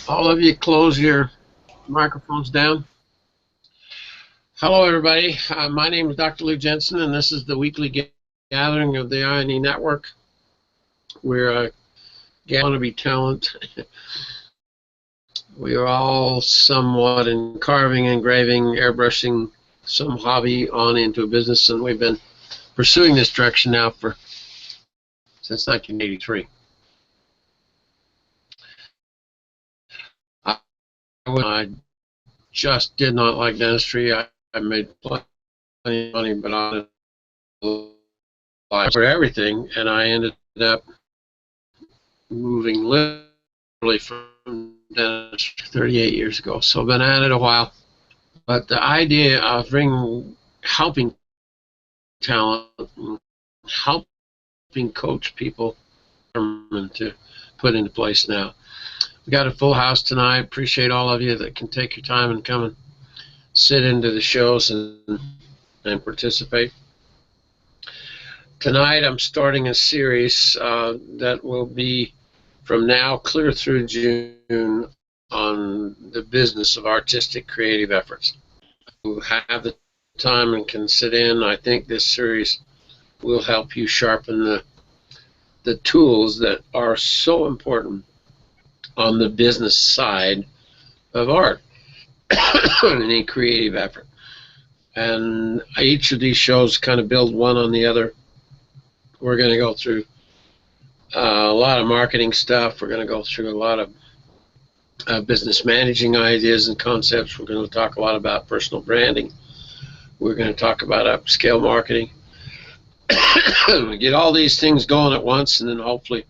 All of you close your microphones down. Hello, everybody. My name is Dr. Lou Jensen, and this is the weekly gathering of the I&E Network. We're wannabe talent. We are all somewhat in carving, engraving, airbrushing, some hobby on into a business, and we've been pursuing this direction now since 1983. I just did not like dentistry. I made plenty of money, but I for everything, and I ended up moving literally from dentistry 38 years ago. So I've been at it a while. But the idea of helping talent, helping coach people to put into place now. We got a full house tonight. Appreciate all of you that can take your time and come and sit into the shows and participate. Tonight I'm starting a series that will be from now clear through June on the business of artistic creative efforts. Who have the time and can sit in, I think this series will help you sharpen the tools that are so important on the business side of art and any creative effort. And each of these shows kind of build one on the other. We're going to go through a lot of marketing stuff. We're going to go through a lot of business managing ideas and concepts. We're going to talk a lot about personal branding. We're going to talk about upscale marketing. We get all these things going at once, and then hopefully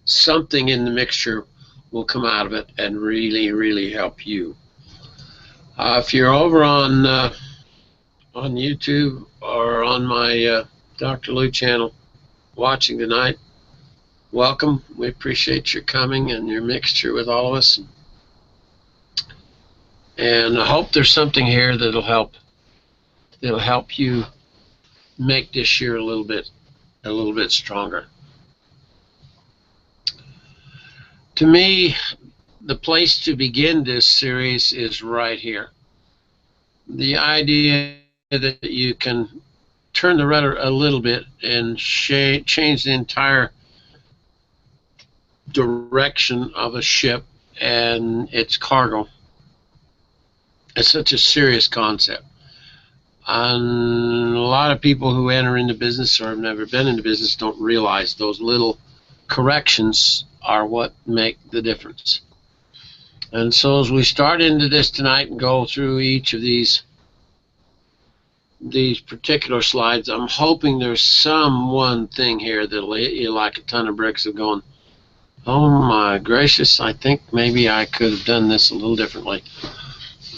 something in the mixture will come out of it and really, really help you. If you're over on YouTube or on my Dr. Lou channel watching tonight, welcome. We appreciate your coming and your mixture with all of us. And I hope there's something here that'll help you make this year a little bit stronger. To me, the place to begin this series is right here. The idea that you can turn the rudder a little bit and change the entire direction of a ship and its cargo. It's such a serious concept. And a lot of people who enter into business or have never been into business don't realize those little corrections are what make the difference. And so as we start into this tonight and go through each of these particular slides, I'm hoping there's some one thing here that'll hit you like a ton of bricks of going, oh my gracious, I think maybe I could have done this a little differently.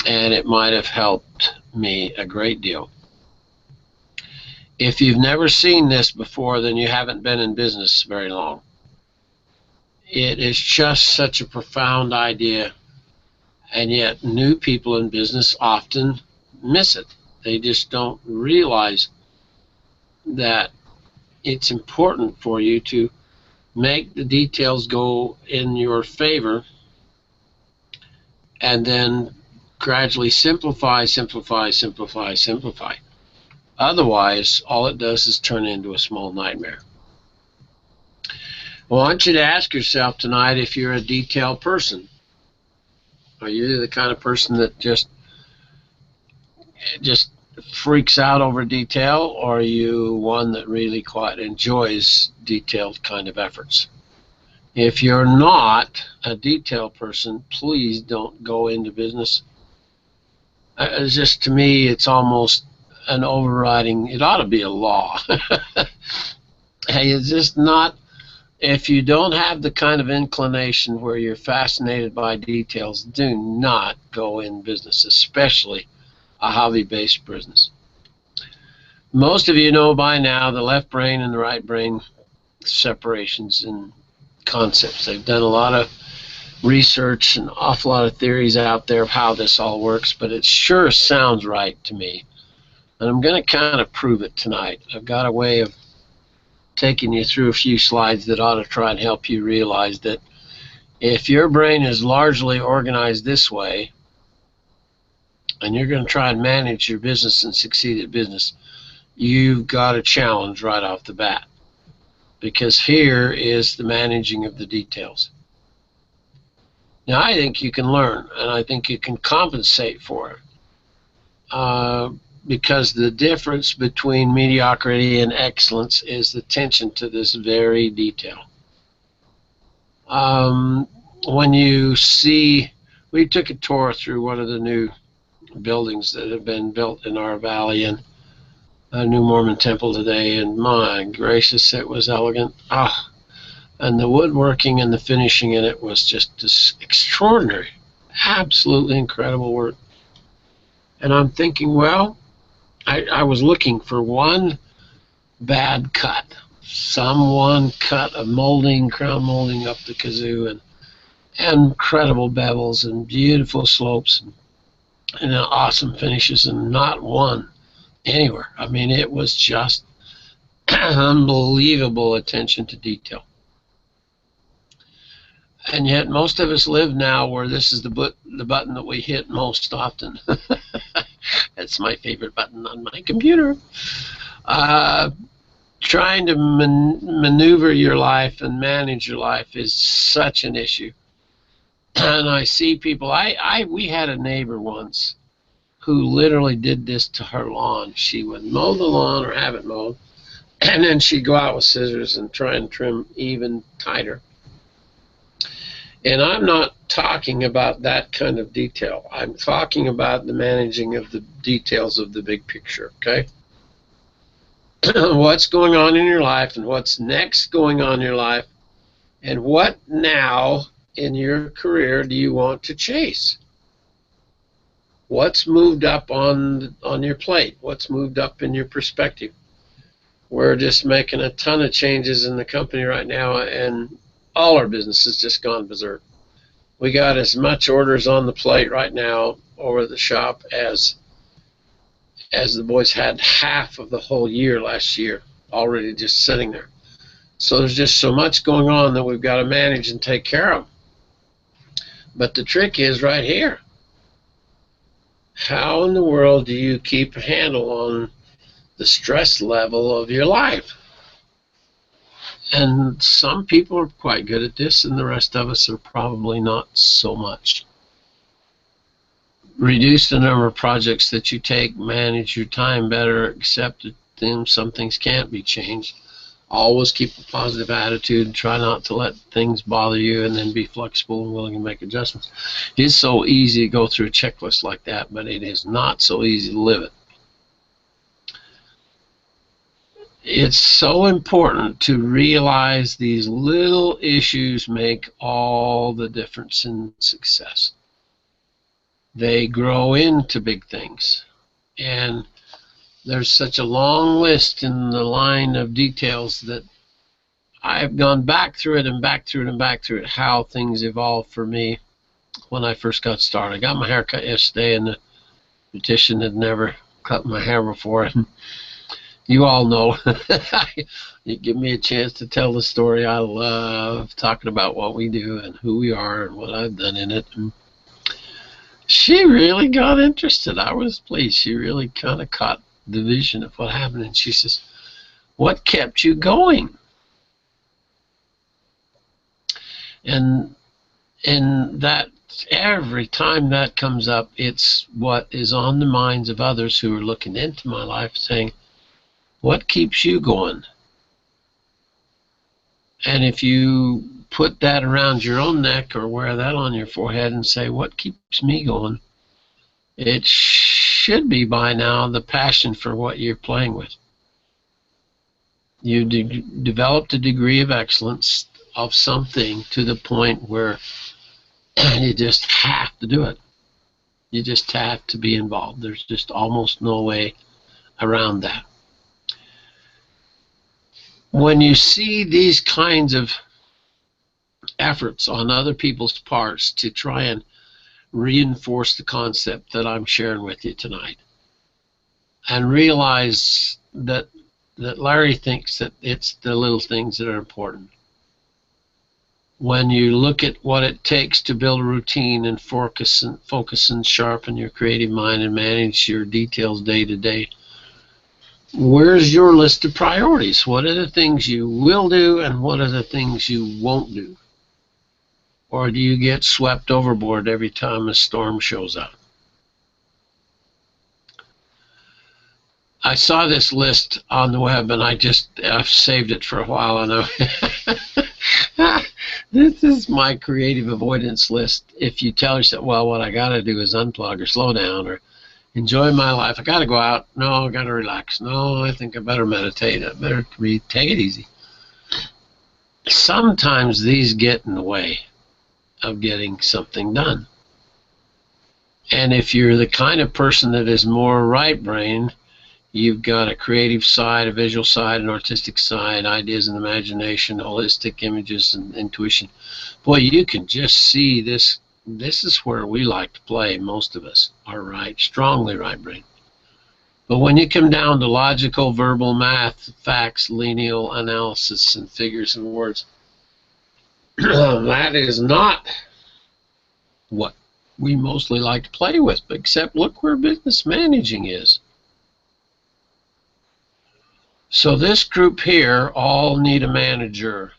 And it might have helped me a great deal. If you've never seen this before, then you haven't been in business very long. It is just such a profound idea, and yet new people in business often miss it. They just don't realize that it's important for you to make the details go in your favor and then gradually simplify. Otherwise, all it does is turn into a small nightmare. I want you to ask yourself tonight if you're a detailed person. Are you the kind of person that just freaks out over detail, or are you one that really quite enjoys detailed kind of efforts? If you're not a detailed person, please don't go into business. It's just, to me, it's almost an overriding, it ought to be a law. Hey, it's just not. If you don't have the kind of inclination where you're fascinated by details, do not go in business, especially a hobby-based business. Most of you know by now the left brain and the right brain separations and concepts. They've done a lot of research and an awful lot of theories out there of how this all works, but it sure sounds right to me. And I'm going to kind of prove it tonight. I've got a way of taking you through a few slides that ought to try and help you realize that if your brain is largely organized this way, and you're going to try and manage your business and succeed at business, you've got a challenge right off the bat. Because here is the managing of the details. Now, I think you can learn, and I think you can compensate for it. Because the difference between mediocrity and excellence is the attention to this very detail. When you see, we took a tour through one of the new buildings that have been built in our valley, and a new Mormon temple today, and my gracious, it was elegant. And the woodworking and the finishing in it was just this extraordinary, absolutely incredible work. And I'm thinking, well, I was looking for one bad cut, one cut of molding, crown molding up the kazoo, and incredible bevels and beautiful slopes and awesome finishes, and not one anywhere. I mean, it was just unbelievable attention to detail. And yet most of us live now where this is the button that we hit most often. That's my favorite button on my computer. Trying to maneuver your life and manage your life is such an issue. And I see people, we had a neighbor once who literally did this to her lawn. She would mow the lawn or have it mowed, and then she'd go out with scissors and try and trim even tighter. And I'm not talking about that kind of detail. I'm talking about the managing of the details of the big picture, okay? What's going on in your life, and what's next going on in your life, and what now in your career do you want to chase? What's moved up on your plate? What's moved up in your perspective? We're just making a ton of changes in the company right now, and all our business has just gone berserk. We got as much orders on the plate right now over the shop as the boys had half of the whole year last year already just sitting there. So there's just so much going on that we've got to manage and take care of. But the trick is right here. How in the world do you keep a handle on the stress level of your life? And some people are quite good at this, and the rest of us are probably not so much. Reduce the number of projects that you take, manage your time better, accept that some things can't be changed. Always keep a positive attitude, try not to let things bother you, and then be flexible and willing to make adjustments. It's so easy to go through a checklist like that, but it is not so easy to live it. It's so important to realize these little issues make all the difference in success. They grow into big things. And there's such a long list in the line of details that I've gone back through it and back through it and back through it, how things evolved for me when I first got started. I got my hair cut yesterday, and the beautician had never cut my hair before. And you all know, you give me a chance to tell the story. I love talking about what we do and who we are and what I've done in it. And she really got interested. I was pleased. She really kind of caught the vision of what happened. And she says, "What kept you going?" And that every time that comes up, it's what is on the minds of others who are looking into my life, saying, what keeps you going? And if you put that around your own neck or wear that on your forehead and say, what keeps me going? It should be by now the passion for what you're playing with. You developed a degree of excellence of something to the point where you just have to do it. You just have to be involved. There's just almost no way around that. When you see these kinds of efforts on other people's parts to try and reinforce the concept that I'm sharing with you tonight, and realize that that Larry thinks that it's the little things that are important. When you look at what it takes to build a routine and focus and sharpen your creative mind and manage your details day to day, where's your list of priorities? What are the things you will do and what are the things you won't do? Or do you get swept overboard every time a storm shows up? I saw this list on the web and I've saved it for a while, and this is my creative avoidance list. If you tell yourself, well, what I got to do is unplug or slow down or enjoy my life. I got to go out. No, I got to relax. No, I think I better meditate. I better read. Take it easy. Sometimes these get in the way of getting something done. And if you're the kind of person that is more right brain, you've got a creative side, a visual side, an artistic side, ideas and imagination, holistic images and intuition. Boy, you can just see this. This is where we like to play, most of us are strongly right brain. But when you come down to logical, verbal, math, facts, lineal analysis, and figures and words, that is not what we mostly like to play with, except look where business managing is. So this group here all need a manager.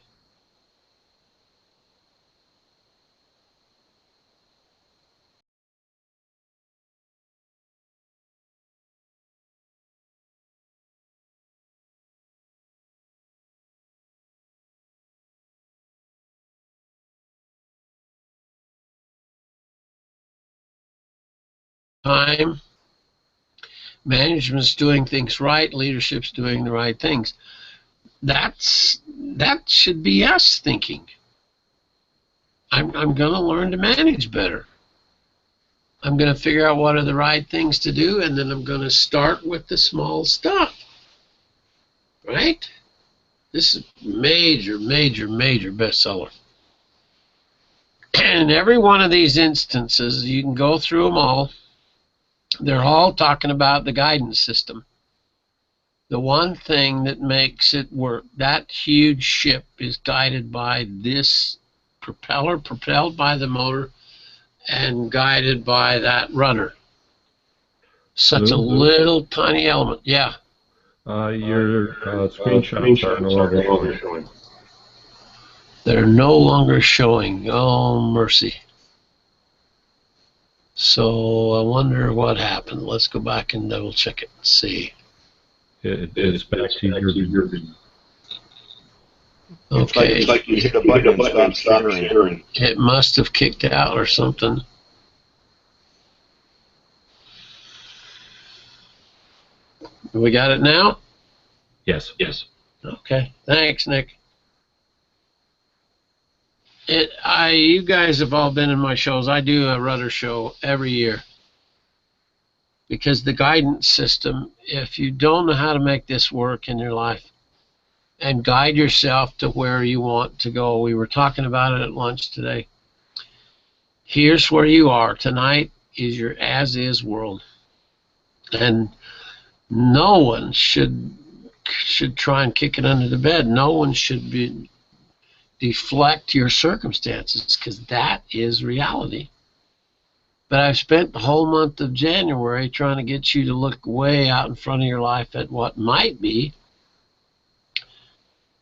Time, management's doing things right, leadership's doing the right things. That should be us thinking. I'm going to learn to manage better. I'm going to figure out what are the right things to do, and then I'm going to start with the small stuff. Right? This is major, major, major bestseller. And every one of these instances, you can go through them all. They're all talking about the guidance system. The one thing that makes it work, that huge ship is guided by this propeller, propelled by the motor, and guided by that rudder. Such a little tiny element. Yeah. Your screenshots are no longer showing. They're no longer showing. Oh, mercy. So I wonder what happened. Let's go back and double check it and see. It's back to your view. Okay. It's like you hit a button and stop sharing. It must have kicked out or something. We got it now? Yes. Okay. Thanks, Nick. You guys have all been in my shows. I do a rudder show every year. Because the guidance system, if you don't know how to make this work in your life and guide yourself to where you want to go, we were talking about it at lunch today. Here's where you are. Tonight is your as-is world. And no one should try and kick it under the bed. No one should deflect your circumstances, because that is reality. But I've spent the whole month of January trying to get you to look way out in front of your life at what might be.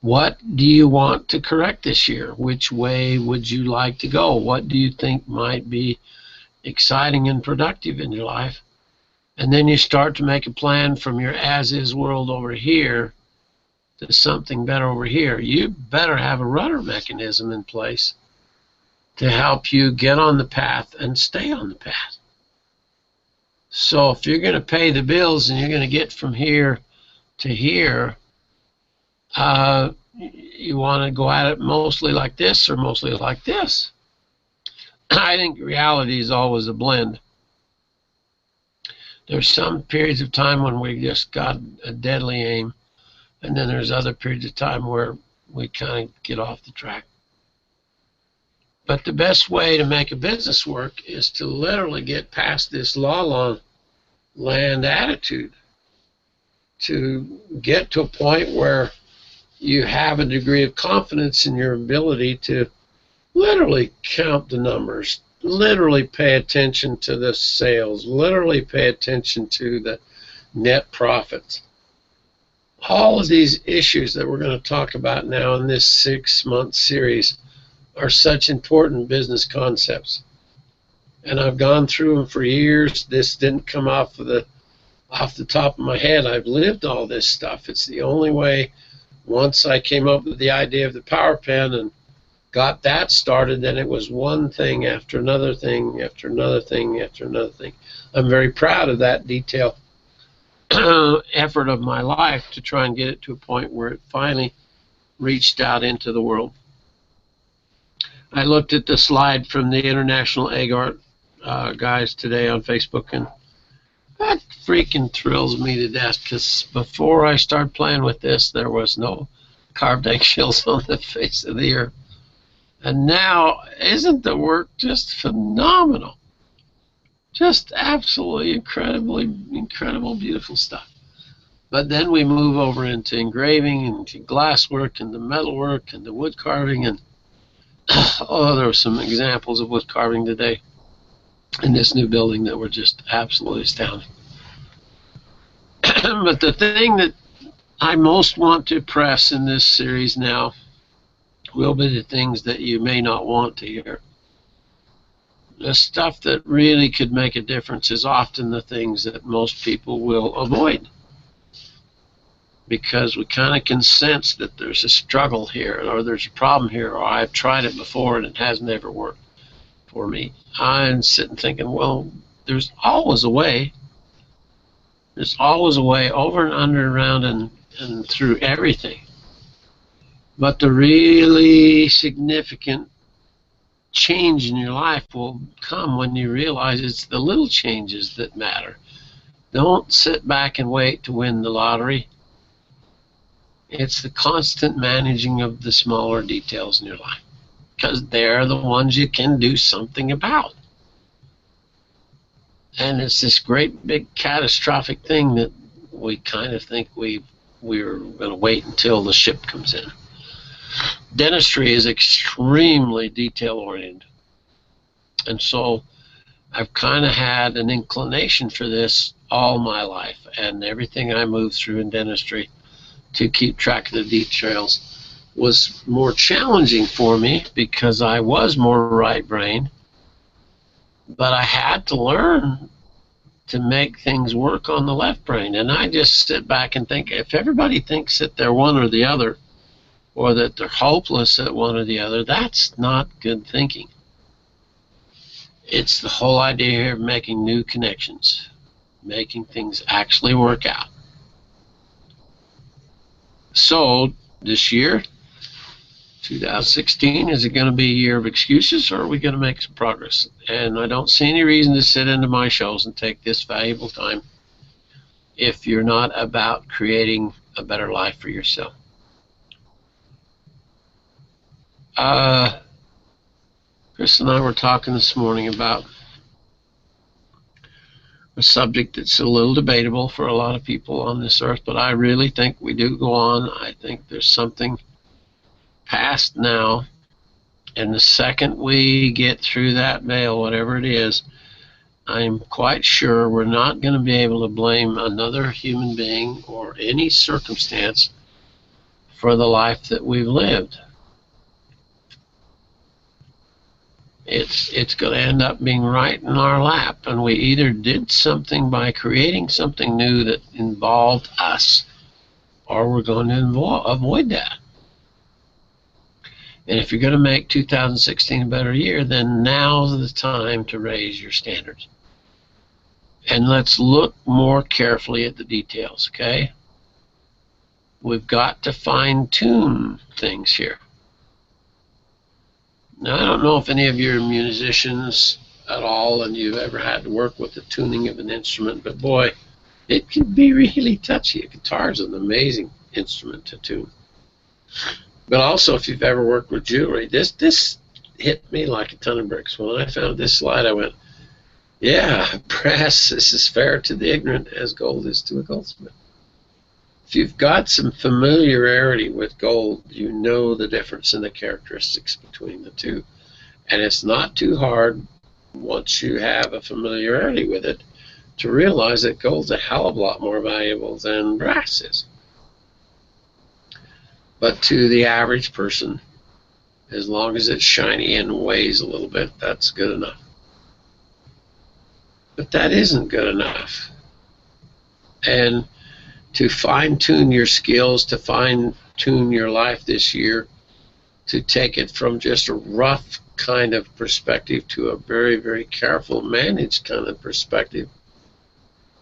What do you want to correct this year? Which way would you like to go? What do you think might be exciting and productive in your life? And then you start to make a plan from your as-is world over here to something better over here. You better have a rudder mechanism in place to help you get on the path and stay on the path. So if you're going to pay the bills and you're going to get from here to here, you want to go at it mostly like this or mostly like this. I think reality is always a blend. There's some periods of time when we just got a deadly aim, and then there's other periods of time where we kind of get off the track. But the best way to make a business work is to literally get past this la-la land attitude to get to a point where you have a degree of confidence in your ability to literally count the numbers, literally pay attention to the sales, literally pay attention to the net profits. All of these issues that we're going to talk about now in this 6-month series are such important business concepts. And I've gone through them for years. This didn't come off the top of my head. I've lived all this stuff. It's the only way. Once I came up with the idea of the power pen and got that started, then it was one thing after another thing after another thing after another thing. I'm very proud of that detail effort of my life to try and get it to a point where it finally reached out into the world. I looked at the slide from the International Egg Art guys today on Facebook, and that freaking thrills me to death, because before I started playing with this, there was no carved eggshells on the face of the earth. And now, isn't the work just phenomenal? Just absolutely incredible, beautiful stuff. But then we move over into engraving, and into glasswork, and the metalwork, and the wood carving, and oh, there were some examples of wood carving today in this new building that were just absolutely astounding. But the thing that I most want to press in this series now will be the things that you may not want to hear. The stuff that really could make a difference is often the things that most people will avoid, because we kind of can sense that there's a struggle here, or there's a problem here, or I've tried it before and it hasn't ever worked for me. I'm sitting thinking, well, there's always a way. There's always a way, over and under and around and through everything. But the really significant change in your life will come when you realize it's the little changes that matter. Don't sit back and wait to win the lottery. It's the constant managing of the smaller details in your life, because they're the ones you can do something about. And it's this great big catastrophic thing that we kind of think we're going to wait until the ship comes in. Dentistry is extremely detail-oriented. And so I've kind of had an inclination for this all my life, and everything I moved through in dentistry to keep track of the details was more challenging for me, because I was more right-brained. But I had to learn to make things work on the left brain. And I just sit back and think, if everybody thinks that they're one or the other, or that they're hopeless at one or the other, that's not good thinking. It's the whole idea here of making new connections, making things actually work out. So this year, 2016, is it going to be a year of excuses, or are we going to make some progress? And I don't see any reason to sit into my shows and take this valuable time if you're not about creating a better life for yourself. Chris and I were talking this morning about a subject that's a little debatable for a lot of people on this earth, but I really think we do go on. I think there's something past now, and the second we get through that veil, whatever it is, I'm quite sure we're not going to be able to blame another human being or any circumstance for the life that we've lived. It's going to end up being right in our lap, and we either did something by creating something new that involved us, or we're going to avoid that. And if you're going to make 2016 a better year, then now's the time to raise your standards. And let's look more carefully at the details, okay? We've got to fine-tune things here. Now, I don't know if any of you are musicians at all and you've ever had to work with the tuning of an instrument, but boy, it can be really touchy. A guitar is an amazing instrument to tune. But also, if you've ever worked with jewelry, this hit me like a ton of bricks. When I found this slide, I went, yeah, brass is as fair to the ignorant as gold is to a goldsmith. If you've got some familiarity with gold, you know the difference in the characteristics between the two. And it's not too hard, once you have a familiarity with it, to realize that gold's a hell of a lot more valuable than brass is. But to the average person, as long as it's shiny and weighs a little bit, that's good enough. But that isn't good enough. And to fine-tune your skills, to fine-tune your life this year, to take it from just a rough kind of perspective to a very, very careful, managed kind of perspective,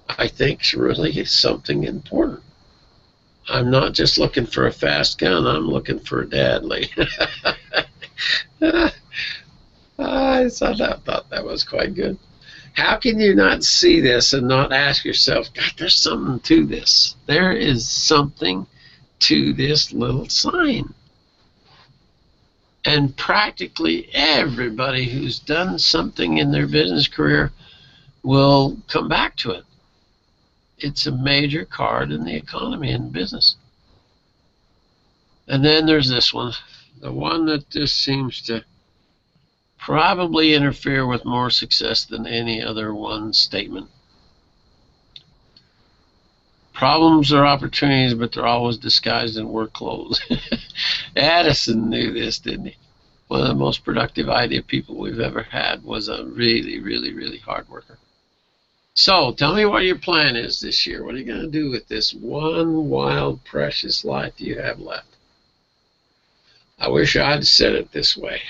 I think really is something important. I'm not just looking for a fast gun, I'm looking for a deadly. I thought that was quite good. How can you not see this and not ask yourself, God, there's something to this. There is something to this little sign. And practically everybody who's done something in their business career will come back to it. It's a major card in the economy and business. And then there's this one, the one that just seems to probably interfere with more success than any other one statement. Problems are opportunities, but they're always disguised in work clothes. Addison knew this, didn't he? One of the most productive idea people we've ever had was a really, really, really hard worker. So, tell me what your plan is this year. What are you going to do with this one wild, precious life you have left? I wish I'd said it this way.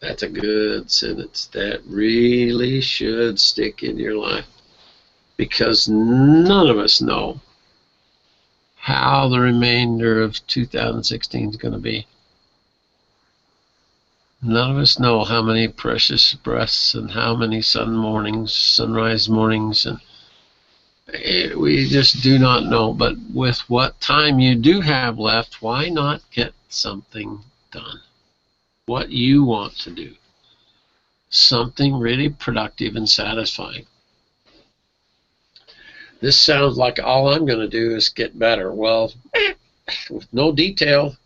That's a good sentence. That really should stick in your life. Because none of us know how the remainder of 2016 is going to be. None of us know how many precious breaths and how many sunrise mornings, and we just do not know. But with what time you do have left, why not get something done? What you want to do. Something really productive and satisfying. This sounds like all I'm going to do is get better. Well, with no detail,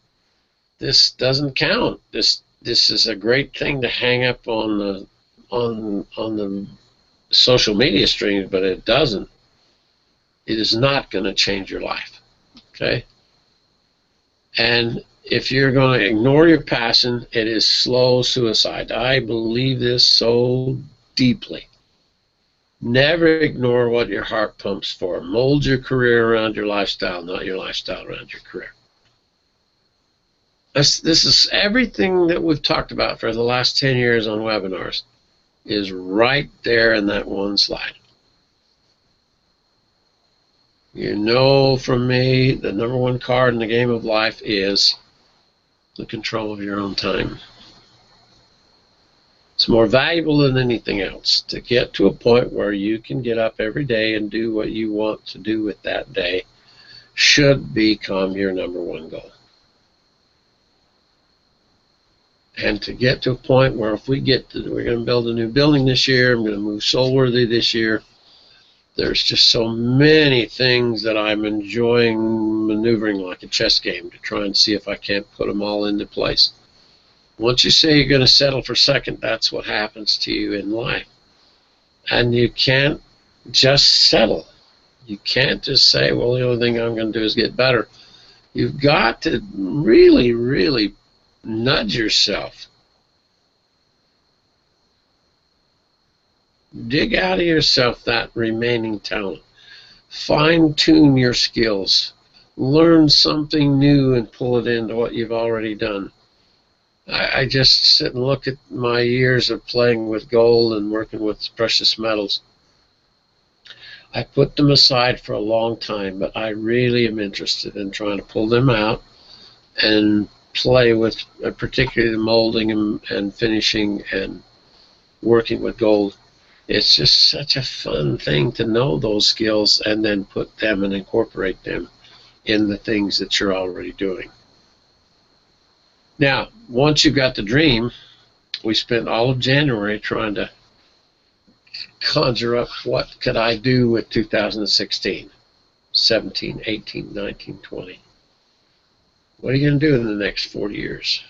this doesn't count. This is a great thing to hang up on the social media streams, but it doesn't. It is not going to change your life. Okay? And if you're going to ignore your passion, it is slow suicide. I believe this so deeply. Never ignore what your heart pumps for. Mold your career around your lifestyle, not your lifestyle around your career. This is everything that we've talked about for the last 10 years on webinars is right there in that one slide. You know from me, the number one card in the game of life is the control of your own time. It's more valuable than anything else to get to a point where you can get up every day and do what you want to do with that day should become your number one goal. And to get to a point where if we're going to build a new building this year, I'm going to move Soulworthy this year, there's just so many things that I'm enjoying maneuvering like a chess game to try and see if I can't put them all into place. Once you say you're going to settle for second, that's what happens to you in life. And you can't just settle. You can't just say, well, the only thing I'm going to do is get better. You've got to really, really nudge yourself. Dig out of yourself that remaining talent. Fine-tune your skills. Learn something new and pull it into what you've already done. I just sit and look at my years of playing with gold and working with precious metals. I put them aside for a long time, but I really am interested in trying to pull them out and play with particularly the molding and finishing and working with gold. It's just such a fun thing to know those skills and then put them and incorporate them in the things that you're already doing. Now, once you've got the dream, we spent all of January trying to conjure up what could I do with 2016. 17, 18, 19, 20. What are you going to do in the next 40 years?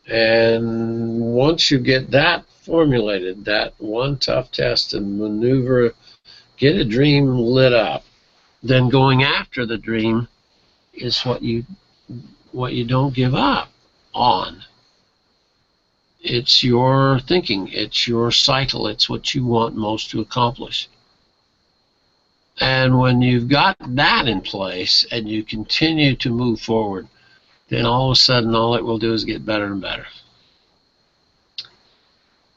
And once you get that formulated, that one tough test and maneuver, get a dream lit up, then going after the dream is what you don't give up on. It's your thinking, it's your cycle, it's what you want most to accomplish. And when you've got that in place and you continue to move forward, then all of a sudden all it will do is get better and better.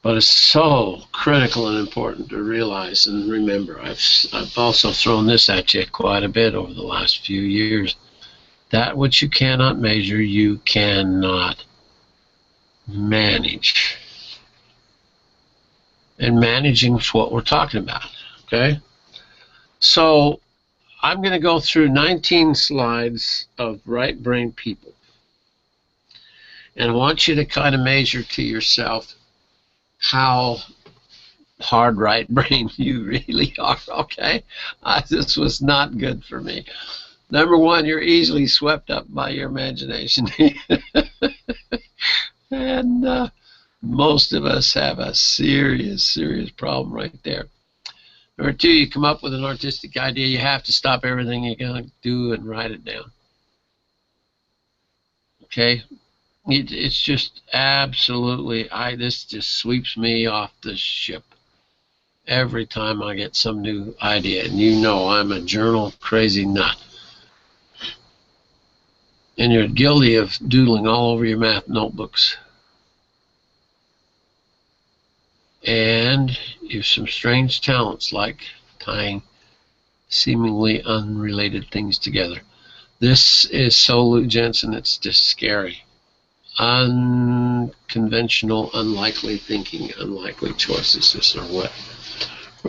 But it's so critical and important to realize and remember. I've also thrown this at you quite a bit over the last few years. That which you cannot measure, you cannot manage. And managing is what we're talking about, okay? So I'm going to go through 19 slides of right brain people. And I want you to kind of measure to yourself how hard right brain you really are, okay? This was not good for me. Number one, you're easily swept up by your imagination. And most of us have a serious, serious problem right there. Number two, you come up with an artistic idea, you have to stop everything you're going to do and write it down. Okay? It's just absolutely, this just sweeps me off the ship every time I get some new idea. And you know I'm a journal crazy nut. And you're guilty of doodling all over your math notebooks. And you have some strange talents like tying seemingly unrelated things together. This is so Lou Jensen, it's just scary. Unconventional, unlikely thinking, unlikely choices. This are what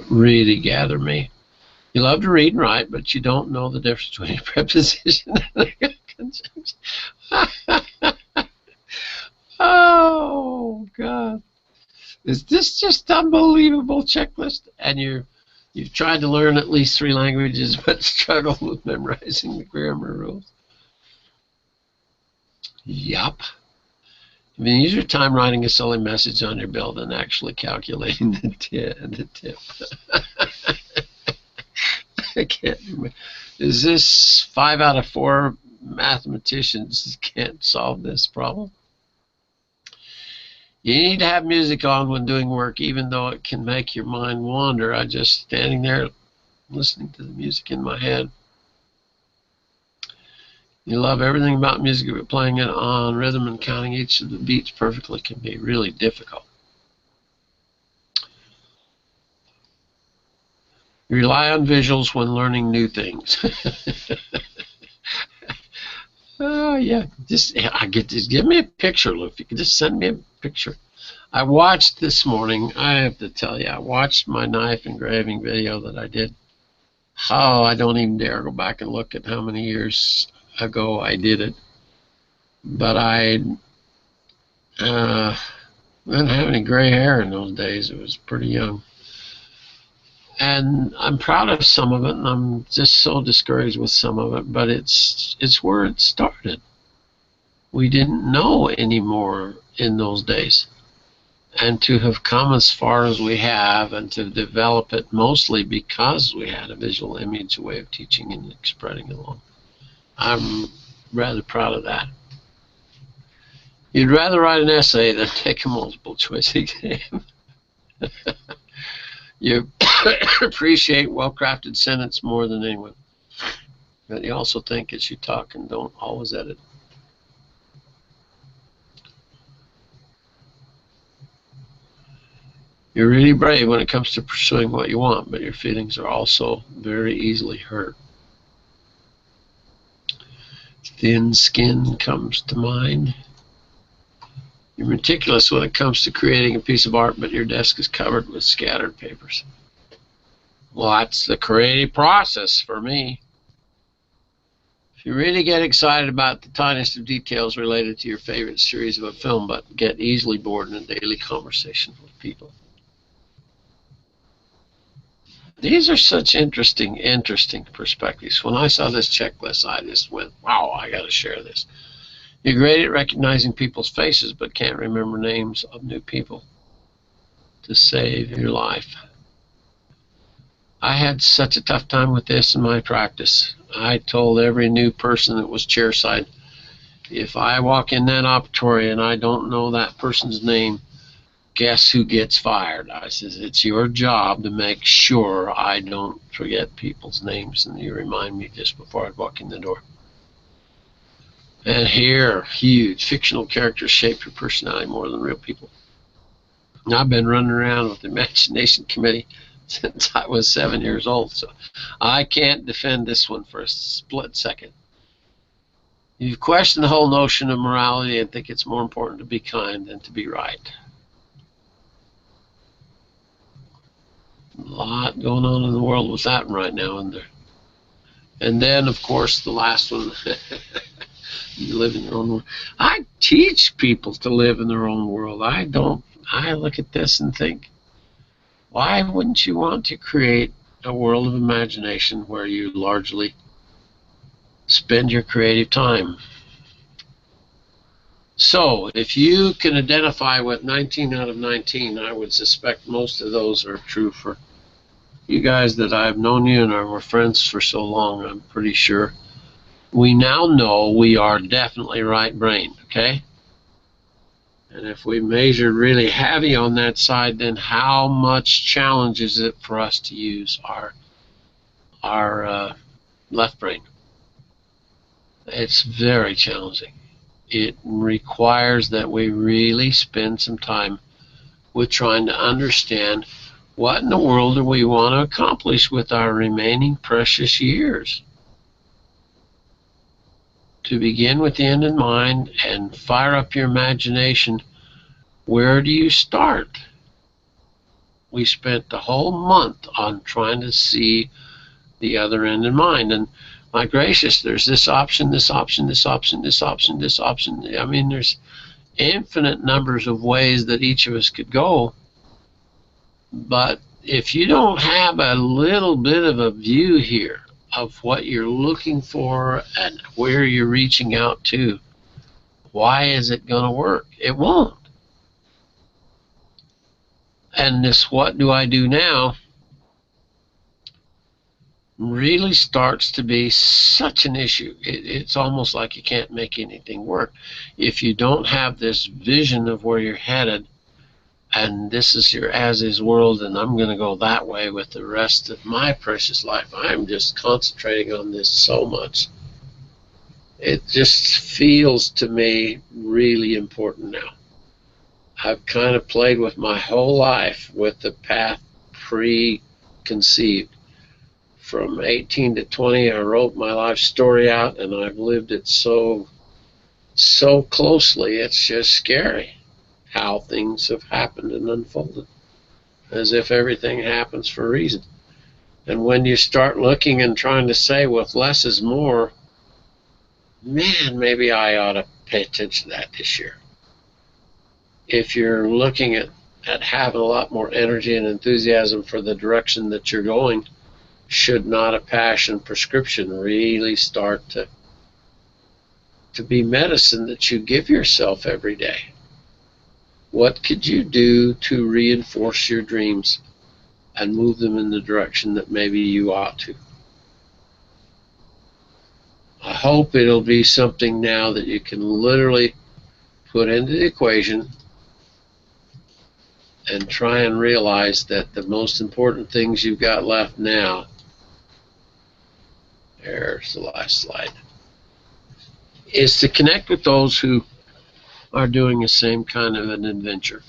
really gather me. You love to read and write, but you don't know the difference between a preposition and a conjunction. Oh, God. Is this just unbelievable checklist? And you've tried to learn at least 3 languages, but struggle with memorizing the grammar rules. Yup. I mean, use your time writing a silly message on your bill than actually calculating the tip. I can't remember. Is this 5 out of 4 mathematicians can't solve this problem? You need to have music on when doing work, even though it can make your mind wander. I just standing there listening to the music in my head. You love everything about music, but playing it on rhythm and counting each of the beats perfectly can be really difficult. You rely on visuals when learning new things. Oh, yeah. Just give me a picture, Lou. If you could just send me a picture. I watched this morning, I have to tell you, I watched my knife engraving video that I did. Oh, I don't even dare go back and look at how many years ago I did it. But I didn't have any gray hair in those days. It was pretty young. And I'm proud of some of it, and I'm just so discouraged with some of it, but it's where it started. We didn't know anymore in those days. And to have come as far as we have and to develop it mostly because we had a visual image, a way of teaching and spreading along. I'm rather proud of that. You'd rather write an essay than take a multiple choice exam. You appreciate well-crafted sentence more than anyone. But you also think as you talk and don't always edit. You're really brave when it comes to pursuing what you want, but your feelings are also very easily hurt. Thin skin comes to mind. You're meticulous when it comes to creating a piece of art, but your desk is covered with scattered papers. Well, that's the creative process for me. If you really get excited about the tiniest of details related to your favorite series of a film, but get easily bored in a daily conversation with people. These are such interesting perspectives. When I saw this checklist, I just went, wow, I got to share this. You're great at recognizing people's faces, but can't remember names of new people to save your life. I had such a tough time with this in my practice. I told every new person that was chairside, if I walk in that operatory and I don't know that person's name, guess who gets fired? I says, it's your job to make sure I don't forget people's names and you remind me just before I walk in the door. And here, huge fictional characters shape your personality more than real people. And I've been running around with the Imagination Committee since I was 7 years old, so I can't defend this one for a split second. You've questioned the whole notion of morality and think it's more important to be kind than to be right. A lot going on in the world with that right now, isn't there? And then, of course, the last one, you live in your own world. I teach people to live in their own world. I look at this and think, why wouldn't you want to create a world of imagination where you largely spend your creative time? So, if you can identify with 19 out of 19, I would suspect most of those are true for you guys that I've known you and we're friends for so long. I'm pretty sure we now know we are definitely right-brained, okay? And if we measured really heavy on that side, then how much challenge is it for us to use our left brain? It's very challenging. It requires that we really spend some time with trying to understand what in the world do we want to accomplish with our remaining precious years. To begin with the end in mind and fire up your imagination, where do you start? We spent the whole month on trying to see the other end in mind. And my gracious, there's this option, this option, this option, this option, this option. I mean, there's infinite numbers of ways that each of us could go. But if you don't have a little bit of a view here of what you're looking for and where you're reaching out to, why is it going to work? It won't. And this what do I do now really starts to be such an issue. It's almost like you can't make anything work. If you don't have this vision of where you're headed, and this is your as-is world, and I'm going to go that way with the rest of my precious life. I'm just concentrating on this so much. It just feels to me really important now. I've kind of played with my whole life with the path preconceived. From 18 to 20, I wrote my life story out, and I've lived it so closely, it's just scary how things have happened and unfolded, as if everything happens for a reason. And when you start looking and trying to say, well, if less is more, man, maybe I ought to pay attention to that this year. If you're looking at having a lot more energy and enthusiasm for the direction that you're going, should not a passion prescription really start to be medicine that you give yourself every day? What could you do to reinforce your dreams and move them in the direction that maybe you ought to? I hope it'll be something now that you can literally put into the equation and try and realize that the most important things you've got left now, there's the last slide, is to connect with those who are doing the same kind of an adventure.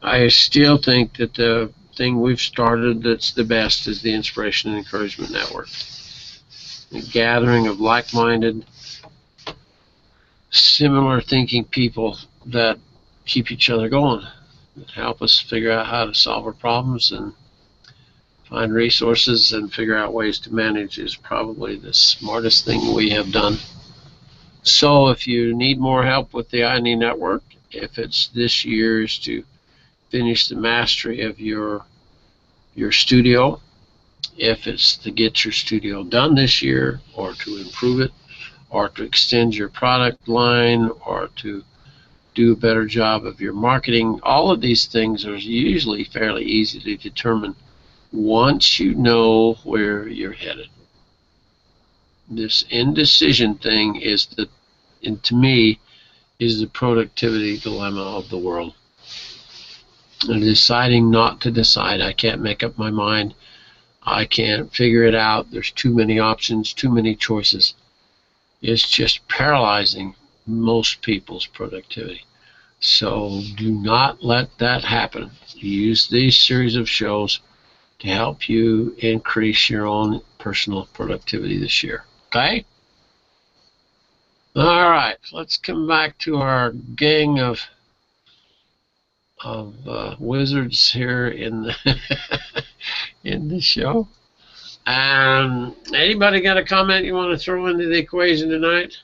I still think that the thing we've started that's the best is the Inspiration and Encouragement Network. A gathering of like-minded, similar thinking people that keep each other going, that help us figure out how to solve our problems and find resources and figure out ways to manage is probably the smartest thing we have done. So if you need more help with the INE network, if it's this year's to finish the mastery of your studio, if it's to get your studio done this year, or to improve it, or to extend your product line, or to do a better job of your marketing. All of these things are usually fairly easy to determine once you know where you're headed. This indecision thing is and to me, is the productivity dilemma of the world. And deciding not to decide. I can't make up my mind. I can't figure it out. There's too many options, too many choices. It's just paralyzing most people's productivity. So do not let that happen. Use these series of shows to help you increase your own personal productivity this year. Okay? All right, let's come back to our gang of wizards here in the in the show. Anybody got a comment you want to throw into the equation tonight?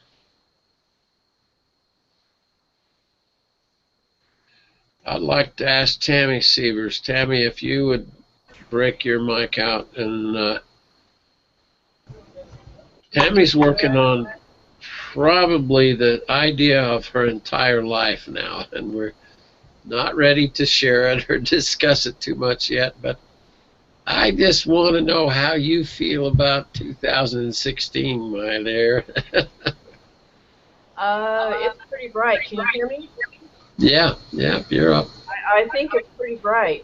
I'd like to ask Tammy Sievers. Tammy, if you would break your mic out. And Tammy's working on probably the idea of her entire life now, and we're not ready to share it or discuss it too much yet, but I just want to know how you feel about 2016, my dear. It's pretty bright. Can you hear me? Yeah, you're up. I think it's pretty bright.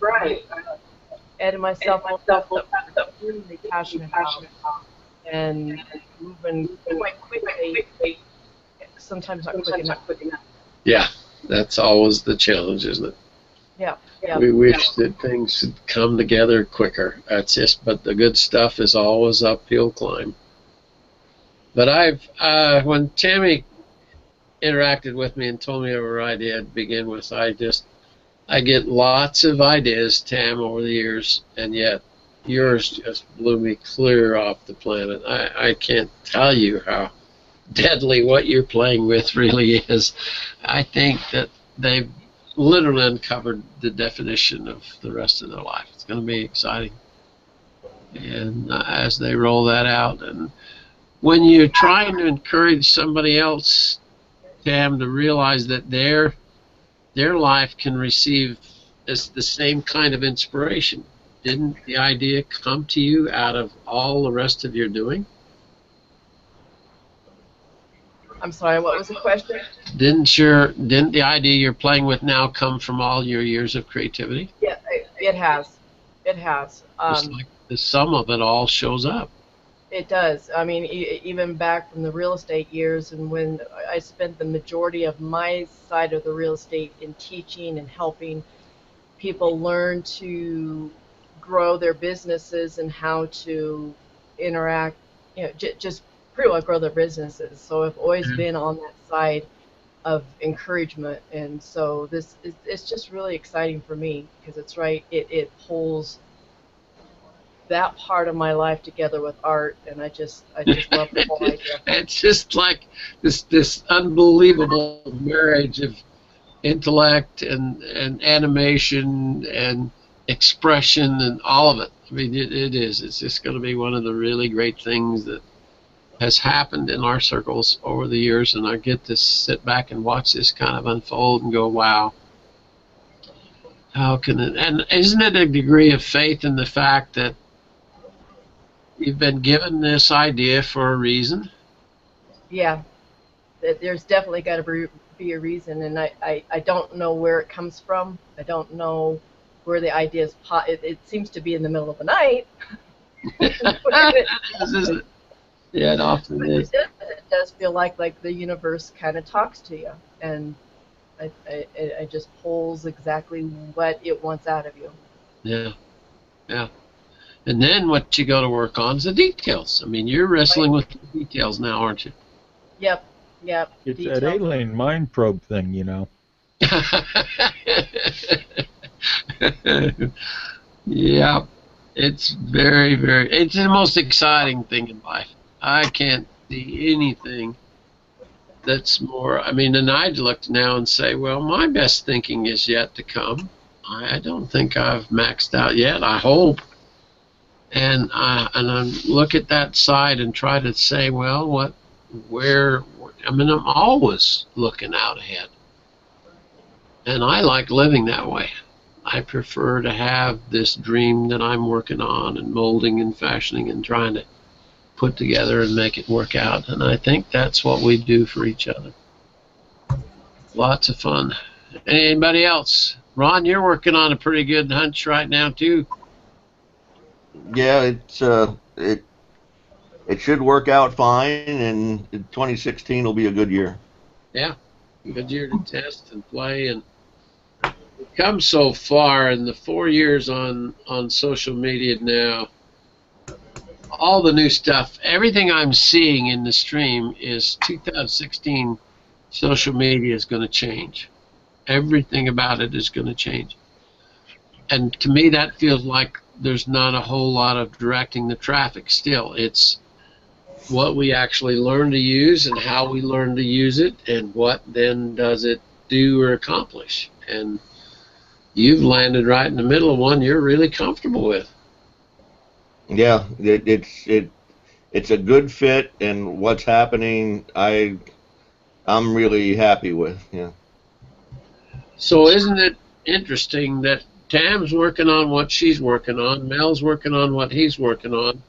Ed and myself are really passionate about and moving quite quickly. Sometimes not quick enough. Yeah, that's always the challenge, isn't it? Yeah. We wish that things would come together quicker. That's just, but the good stuff is always uphill climb. But when Tammy interacted with me and told me of her idea to begin with, I get lots of ideas, Tam, over the years, and yet yours just blew me clear off the planet. I can't tell you how deadly what you're playing with really is. I think that they've literally uncovered the definition of the rest of their life. It's going to be exciting. And as they roll that out, and when you're trying to encourage somebody else, Tam, to realize that their life can receive the same kind of inspiration. Didn't the idea come to you out of all the rest of your doing? I'm sorry, what was the question? Didn't the idea you're playing with now come from all your years of creativity? Yeah, it has. It's like the sum of it all shows up. It does. I mean, even back from the real estate years, and when I spent the majority of my side of the real estate in teaching and helping people learn to grow their businesses and how to interact, just pretty well grow their businesses. So I've always been on that side of encouragement, and so it's just really exciting for me because it's right. It pulls that part of my life together with art, and I just love the whole idea. It's just like this unbelievable marriage of intellect and animation and expression and all of it. I mean, it is. It's just going to be one of the really great things that has happened in our circles over the years, and I get to sit back and watch this kind of unfold and go, wow. How can it? And isn't it a degree of faith in the fact that you've been given this idea for a reason? Yeah, there's definitely got to be a reason, and I don't know where it comes from. I don't know where the ideas it seems to be in the middle of the night. Yeah, it often is. It does feel like the universe kind of talks to you, and it just pulls exactly what it wants out of you. Yeah. And then what you go to work on is the details. I mean, you're wrestling with the details now, aren't you? Yep. It's that alien mind probe thing, Yeah, it's very, very, it's the most exciting thing in life. I can't see anything that's more, I mean, and I'd look now and say, well, my best thinking is yet to come. I don't think I've maxed out yet, I hope. And I look at that side and try to say, well, where? I mean, I'm always looking out ahead, and I like living that way. I prefer to have this dream that I'm working on and molding and fashioning and trying to put together and make it work out. And I think that's what we do for each other. Lots of fun. Anybody else? Ron, you're working on a pretty good hunch right now too. Yeah, it should work out fine, and 2016 will be a good year. Yeah, good year to test and play, and we've come so far in the 4 years on social media now. All the new stuff, everything I'm seeing in the stream is 2016 social media is going to change. Everything about it is going to change. And to me, that feels like there's not a whole lot of directing the traffic still. It's what we actually learn to use and how we learn to use it, and what then does it do or accomplish. And you've landed right in the middle of one you're really comfortable with. Yeah, it's a good fit, and what's happening, I'm really happy with. Yeah. So isn't it interesting that Tam's working on what she's working on, Mel's working on what he's working on,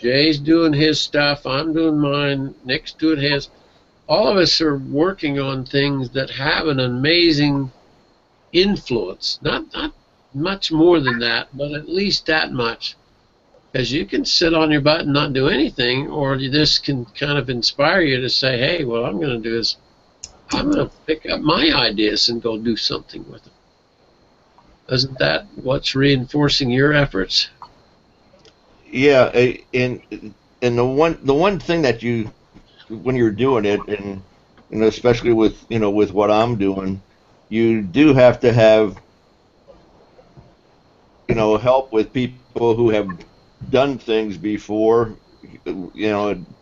Jay's doing his stuff, I'm doing mine, Nick's doing his. All of us are working on things that have an amazing influence. Not much more than that, but at least that much. Because you can sit on your butt and not do anything, or this can kind of inspire you to say, hey, what I'm going to do is I'm going to pick up my ideas and go do something with them. Isn't that what's reinforcing your efforts? Yeah, and the one thing that when you're doing it, and especially with with what I'm doing, you do have to have help with people who have done things before,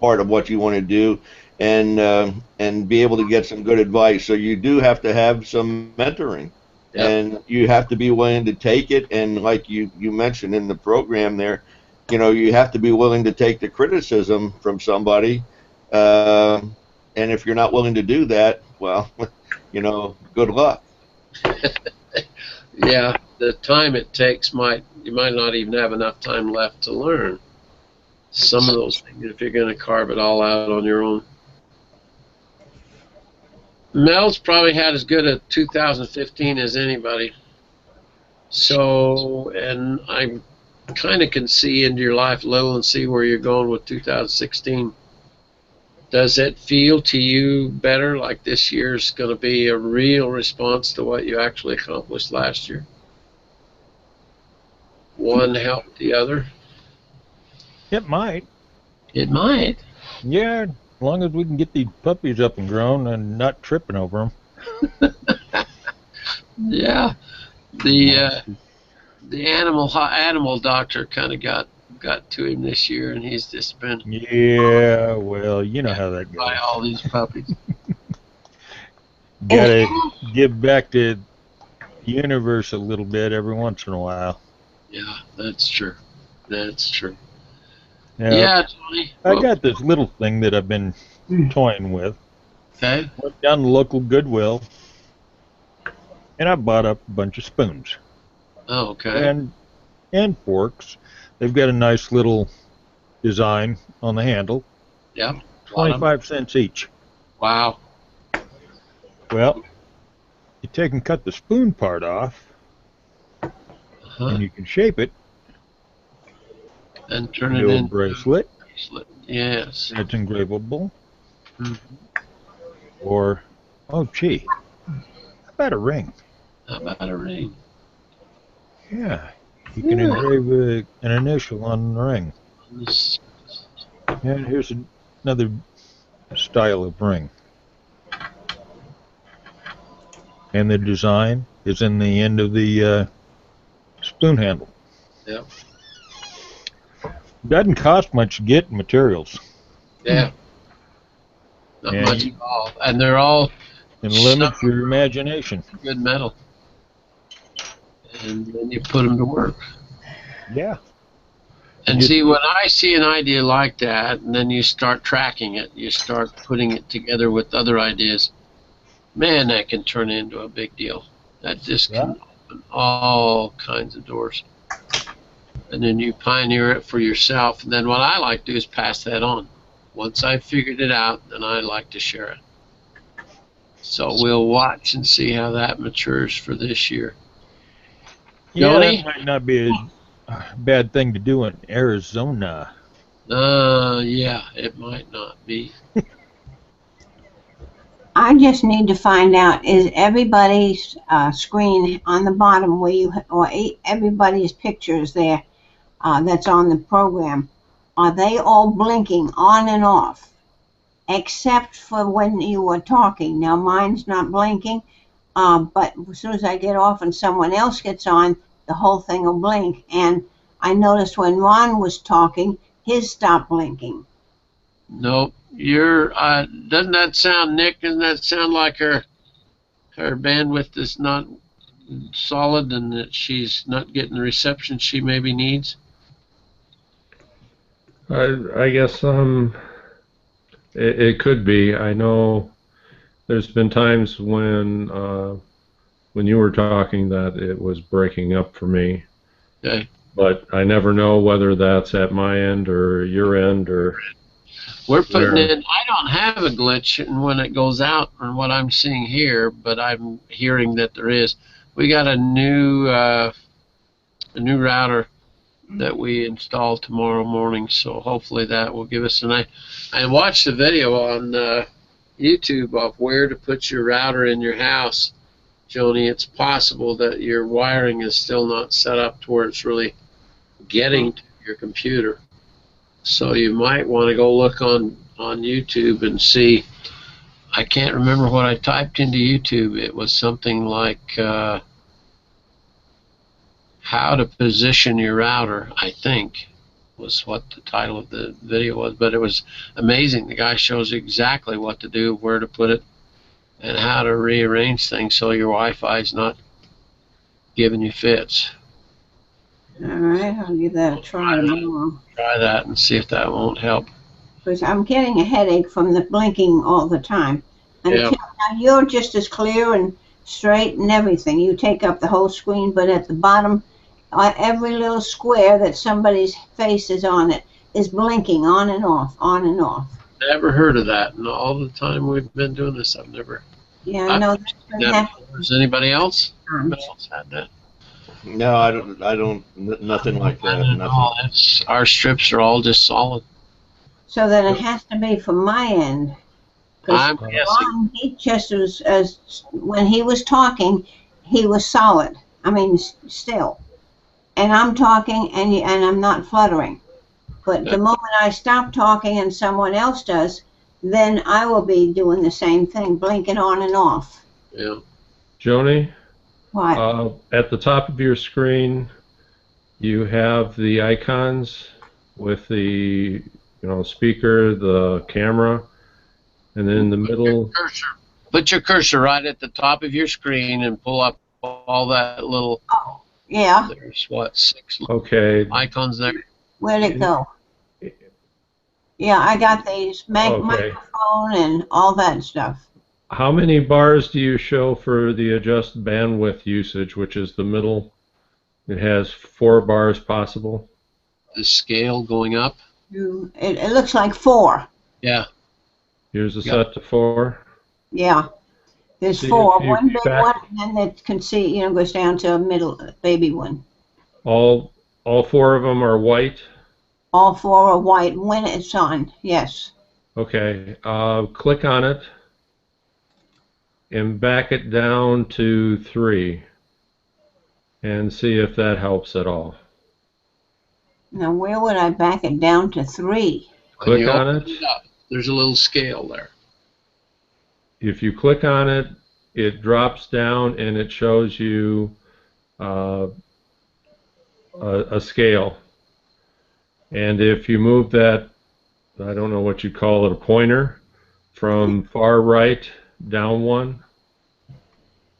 part of what you want to do, and be able to get some good advice. So you do have to have some mentoring. Yep. And you have to be willing to take it, and like you mentioned in the program there, you have to be willing to take the criticism from somebody, and if you're not willing to do that, well, good luck. Yeah, the time it takes you might not even have enough time left to learn some of those things if you're going to carve it all out on your own. Mel's probably had as good a 2015 as anybody. So, and I kind of can see into your life a little and see where you're going with 2016. Does it feel to you better, like this year's going to be a real response to what you actually accomplished last year? One helped the other? It might. It might. Yeah, as long as we can get these puppies up and grown and not tripping over them. Yeah. The animal doctor kind of got to him this year, and he's just been Yeah, well, you know how that by goes. all these puppies. Gotta give back to the universe a little bit every once in a while. Yeah, that's true. That's true. Now, Yeah, Tony. I got this little thing that I've been toying with. Okay. Went down to the local Goodwill, and I bought up a bunch of spoons. Oh, okay. And forks. They've got a nice little design on the handle. Yeah. 25 cents each. Wow. Well, you take and cut the spoon part off, Uh-huh. and you can shape it And turn it into a into bracelet. a bracelet. Yes. And it's engravable. Mhm. Or, oh gee, how about a ring? How about a ring? Yeah, you can engrave an initial on the ring. This- And here's another style of ring. And the design is in the end of the spoon handle. Yep. Doesn't cost much to get materials. Yeah. Not Yeah, much at all. And they're all And limits your imagination. good metal. And then you put them to work. Yeah. And see, when I see an idea like that, and then you start tracking it, you start putting it together with other ideas, man, that can turn into a big deal. That just can open all kinds of doors. And then you pioneer it for yourself. And then what I like to do is pass that on. Once I've figured it out, then I like to share it. So we'll watch and see how that matures for this year. Yeah, Joni? that might not be a bad thing to do in Arizona. Yeah, it might not be. I just need to find out, is everybody's screen on the bottom where you, or everybody's pictures there that's on the program, are they all blinking on and off? Except for when you were talking. Now mine's not blinking, but as soon as I get off and someone else gets on, the whole thing will blink. And I noticed when Ron was talking, his stopped blinking. Nope. Doesn't that sound, Nick, doesn't that sound like her bandwidth is not solid and that she's not getting the reception she maybe needs? I guess it could be. I know there's been times when you were talking that it was breaking up for me. Okay. But I never know whether that's at my end or your end or. We're putting in. I don't have a glitch when it goes out on what I'm seeing here, but I'm hearing that there is. We got a new router that we install tomorrow morning, so hopefully that will give us. And I watched the video on YouTube of where to put your router in your house, Joni. It's possible that your wiring is still not set up to where it's really getting to your computer. So you might want to go look on YouTube and see. I can't remember what I typed into YouTube. It was something like how to position your router, I think, was what the title of the video was. But it was amazing. The guy shows you exactly what to do, where to put it, and how to rearrange things so your Wi-Fi is not giving you fits. All right, I'll give that a try tomorrow. Try that and see if that won't help. Because I'm getting a headache from the blinking all the time. Now you're just as clear and straight and everything. You take up the whole screen, but at the bottom, every little square that somebody's face is on it is blinking on and off, on and off. Never heard of that. And all the time we've been doing this, I've never. Yeah, I know that's been happening. Does anybody else? Anybody else had that? No, I don't, nothing like that. Nothing. Our strips are all just solid. So then it has to be from my end. I'm guessing. He just was, when he was talking, he was solid. I mean, still. And I'm talking, and I'm not fluttering. But the moment I stop talking and someone else does, then I will be doing the same thing, blinking on and off. Yeah. Joni? What? At the top of your screen, you have the icons with the speaker, the camera, and then in the middle. Put your cursor right at the top of your screen and pull up all that little. Oh, yeah. There's what, 6 icons there. Where'd it go? Yeah, I got the microphone and all that stuff. How many bars do you show for the adjust bandwidth usage, which is the middle? It has 4 bars possible. The scale going up? It looks like 4. Yeah. Here's a set to 4. Yeah. There's 4. One big one, and then it can see, goes down to a middle baby one. All 4 of them are white? All 4 are white when it's on, yes. Okay. Click on it and back it down to 3 and see if that helps at all. Now, where would I back it down to 3? Click on it. There's a little scale there. If you click on it, it drops down and it shows you a scale. And if you move that, I don't know what you call it, a pointer, from far right down 1,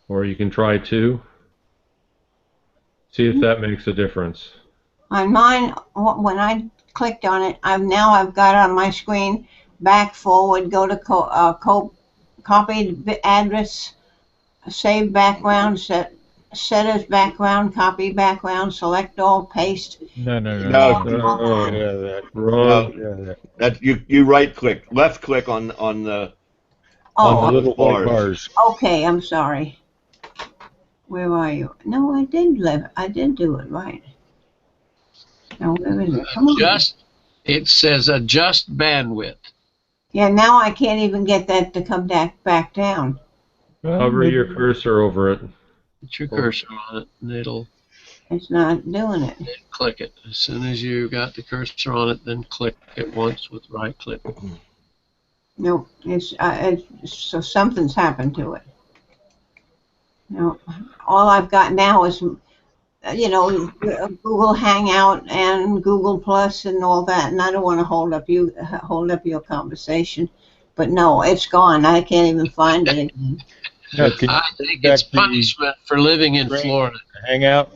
or you can try 2. See if that makes a difference. On mine, when I clicked on it, I've got on my screen back, forward, go to copy address, save background, set as background, copy background, select all, paste. No, no, no, No, no. No, Get out of that. wrong. Get out of that. that you right click, left click on the on The Oh, those little white bars. bars. okay, I'm sorry. Where are you? No, I did do it right. Now, where is it? Come on. It says adjust bandwidth. Yeah, now I can't even get that to come back down. Well, Hover maybe- your cursor over it. Put your cursor on it, and it'll It's not doing it. click it. As soon as you got the cursor on it, then click it once with right click. Nope, so something's happened to it. No, all I've got now is, Google Hangout and Google Plus and all that, and I don't want to hold up your conversation, but no, it's gone. I can't even find it again. No, can you I think back it's the punishment for living in screen? Florida. hang out?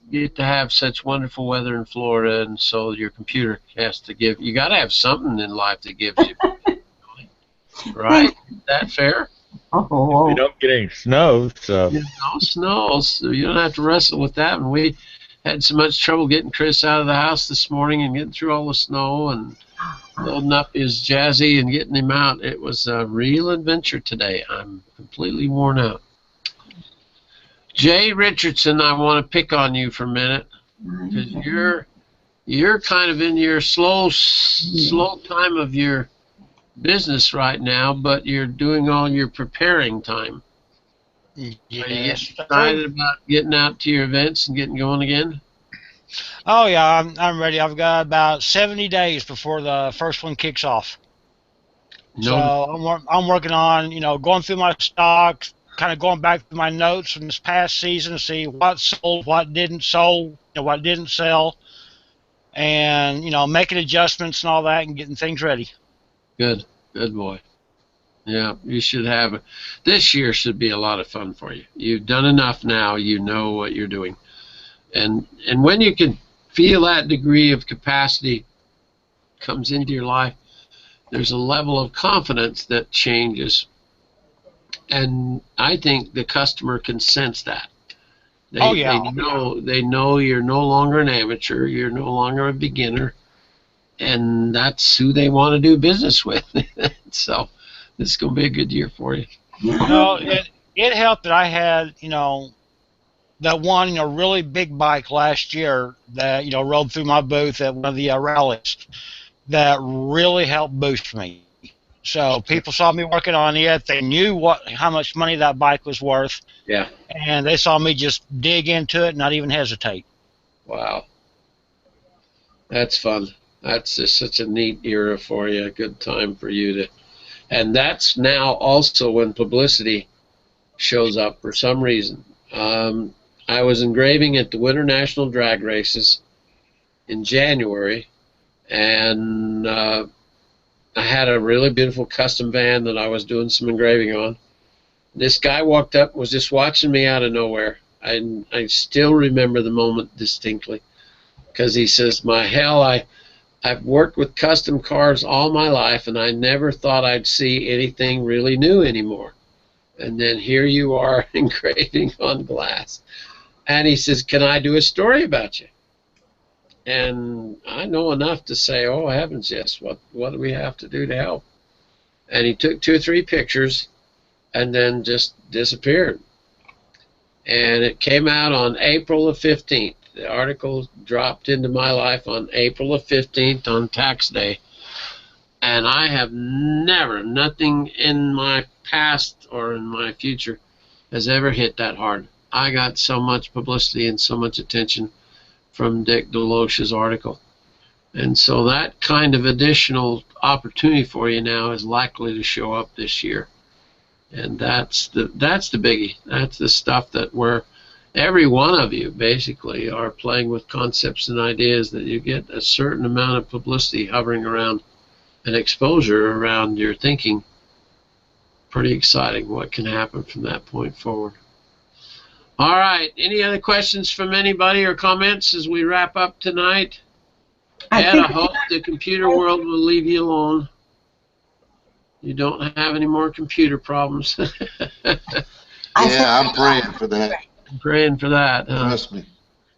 You get to have such wonderful weather in Florida, and so your computer has to give. You got to have something in life that gives you. Right? Is that fair? Oh, We don't get any snow, so No snow, so you don't have to wrestle with that. And we had so much trouble getting Chris out of the house this morning and getting through all the snow and loading up his Jazzy and getting him out. It was a real adventure today. I'm completely worn out. Jay Richardson, I want to pick on you for a minute because you're kind of in your slow time of your business right now, but you're doing all your preparing time. Are you getting excited about getting out to your events and getting going again? Oh yeah, I'm ready. I've got about 70 days before the first one kicks off. So I'm working on, going through my stock, kind of going back to my notes from this past season to see what sold, what didn't sold, what didn't sell, and making adjustments and all that and getting things ready. Good boy. Yeah, you should have. This year should be a lot of fun for you. You've done enough now. You know what you're doing, and when you can feel that degree of capacity comes into your life, there's a level of confidence that changes, and I think the customer can sense that. They know you're no longer an amateur. You're no longer a beginner. And that's who they want to do business with. So this is going to be a good year for you. It helped that I had, that one, really big bike last year that, rode through my booth at one of the rallies that really helped boost me. So people saw me working on it. They knew how much money that bike was worth. Yeah. And they saw me just dig into it and not even hesitate. Wow. That's fun. That's just such a neat era for you, a good time for you to, and that's now also when publicity shows up for some reason. I was engraving at the Winter National Drag Races in January, and I had a really beautiful custom van that I was doing some engraving on. This guy walked up, was just watching me out of nowhere. I still remember the moment distinctly, because he says, I've worked with custom cars all my life, and I never thought I'd see anything really new anymore. And then here you are engraving on glass. And he says, can I do a story about you? And I know enough to say, oh, heavens, yes, what do we have to do to help? And he took 2 or 3 pictures and then just disappeared. And it came out on April the 15th. The article dropped into my life on April the 15th on tax day. And I have nothing in my past or in my future has ever hit that hard. I got so much publicity and so much attention from Dick DeLoach's article. And so that kind of additional opportunity for you now is likely to show up this year. And that's the biggie. That's the stuff that every one of you basically are playing with concepts and ideas that you get a certain amount of publicity hovering around and exposure around your thinking. Pretty exciting what can happen from that point forward. All right. Any other questions from anybody or comments as we wrap up tonight? Ed, I hope the computer world will leave you alone. You don't have any more computer problems. Yeah, I'm praying for that. I'm praying for that. Trust me.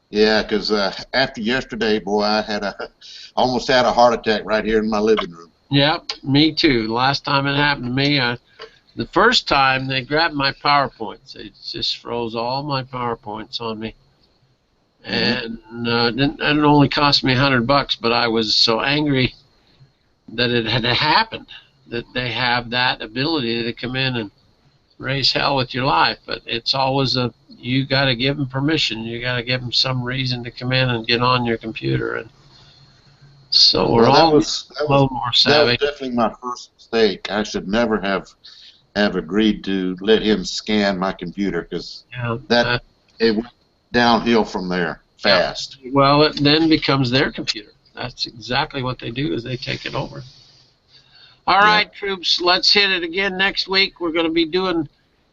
Yeah, because after yesterday, boy, I almost had a heart attack right here in my living room. Yep, me too. The last time it happened to me, the first time they grabbed my PowerPoints. It just froze all my PowerPoints on me. And it only cost me $100, but I was so angry that it had happened, that they have that ability to come in and raise hell with your life. But it's always you got to give them permission. You got to give them some reason to come in and get on your computer. And so we're all a little more savvy. That was definitely my first mistake. I should never have agreed to let him scan my computer, because it went downhill from there fast. Well, it then becomes their computer. That's exactly what they do, is they take it over. All right, troops, let's hit it again next week. We're going to be doing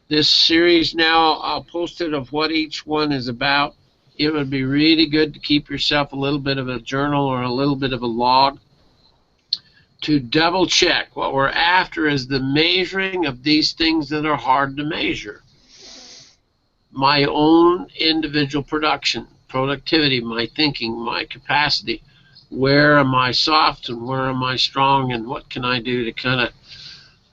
this series now. I'll post it of what each one is about. It would be really good to keep yourself a little bit of a journal or a little bit of a log to double check. What we're after is the measuring of these things that are hard to measure. My own individual productivity, my thinking, my capacity. Where am I soft and where am I strong, and what can I do to kind of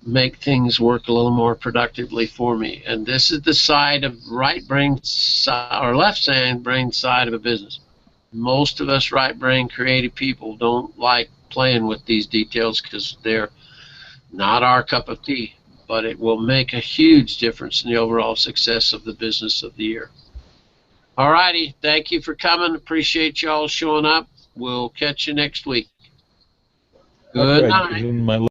make things work a little more productively for me? And this is the side of right brain or left brain side of a business. Most of us right brain creative people don't like playing with these details because they're not our cup of tea, but it will make a huge difference in the overall success of the business of the year. All righty, thank you for coming. Appreciate y'all showing up. We'll catch you next week. Good night.